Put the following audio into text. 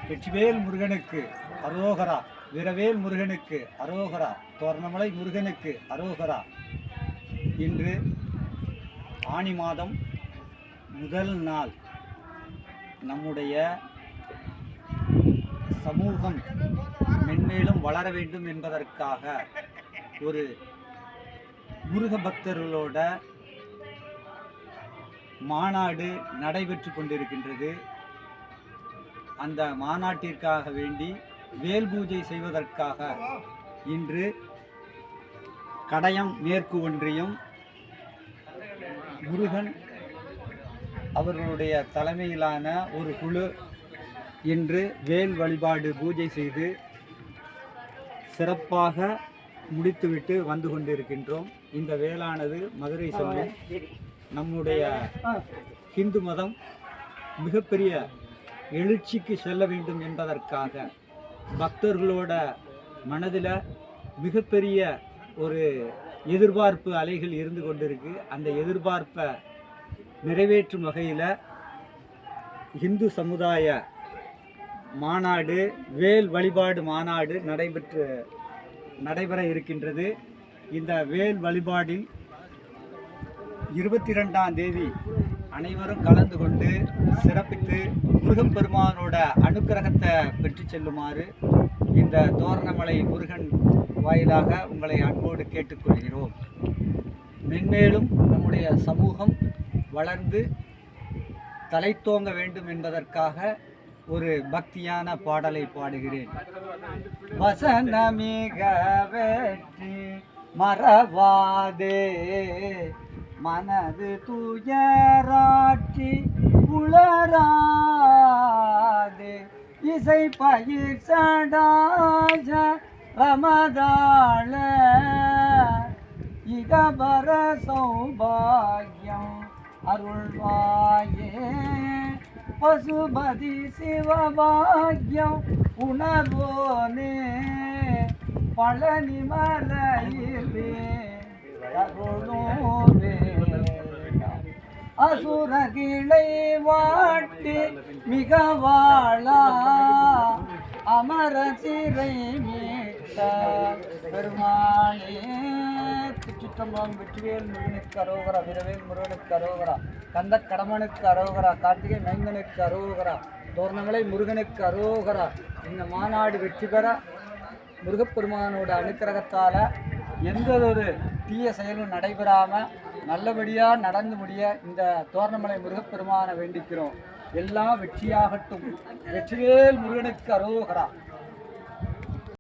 வெற்றிவேல் முருகனுக்கு அரோகரா, வீரவேல் முருகனுக்கு அரோகரா, தோரணமலை முருகனுக்கு அரோகரா. இன்று ஆனி மாதம் முதல் நாள் நம்முடைய சமூகம் மென்மேலும் வளர வேண்டும் என்பதற்காக ஒரு முருக பக்தர்களோட மாநாடு நடைபெற்று கொண்டிருக்கின்றது. அந்த மாநாட்டிற்காக வேண்டி வேல் பூஜை செய்வதற்காக இன்று கடையம் மேற்கு ஒன்றியம் முருகன் அவர்களுடைய தலைமையிலான ஒரு குழு இன்று வேல் வழிபாடு பூஜை செய்து சிறப்பாக முடித்துவிட்டு வந்து கொண்டிருக்கின்றோம். இந்த வேலானது மதுரை செல்லும் நம்முடைய ஹிந்து மதம் மிகப்பெரிய எழுச்சிக்கு செல்ல வேண்டும் என்பதற்காக பக்தர்களோட மனதில் மிகப்பெரிய ஒரு எதிர்பார்ப்பு அலைகள் இருந்து கொண்டிருக்கு. அந்த எதிர்பார்ப்பை நிறைவேற்றும் வகையில் இந்து சமுதாய மாநாடு, வேல் வழிபாடு மாநாடு நடைபெற இருக்கின்றது. இந்த வேல் வழிபாடில் 22ஆம் தேதி அனைவரும் கலந்து கொண்டு சிறப்பித்து முருகப்பெருமானோட அனுக்கிரகத்தை பெற்று செல்லுமாறு இந்த தோரணமலை முருகன் வாயிலாக உங்களை அன்போடு கேட்டுக்கொள்கிறோம். மென்மேலும் நம்முடைய சமூகம் வளர்ந்து தலைத்தோங்க வேண்டும் என்பதற்காக ஒரு பக்தியான பாடலை பாடுகிறேன். வசனமிக வெற்றி மறவாதே, மனது துயராற்றி உளராதே, இசை பயிர் சடாஜ ரமதாள இகபர சௌபாகியம் அருள்வாயே, பசுபதி சிவபாகியம் உணர்வோனே, பழனி மலையிலே அருளோவே, அசுரகிளை வாட்டி மிக வாழா அமர சிறை மீட்ட பெருமானே. திருச்சிற்றம்பலம். வெற்றிவேல் முருகனுக்கு அரோகரா, வீரவேல் முருகனுக்கு அரோகரா, கந்த கடமனுக்கு அரோகரா, கார்த்திகை மைந்தனுக்கு அரோகரா, தோரணமலை முருகனுக்கு அரோகரா. இந்த மாநாடு வெற்றி பெற முருகப்பெருமானோட அனுக்கிரகத்தால் எந்த ஒரு தீய செயலும் நடைபெறாமல் நல்லபடியாக நடந்து முடிய இந்த தோரணமலை முருகப்பெருமானை வேண்டிக்கிறோம். எல்லாம் வெற்றியாகட்டும். வெற்றிவேல் முருகனுக்கு அரோகரா.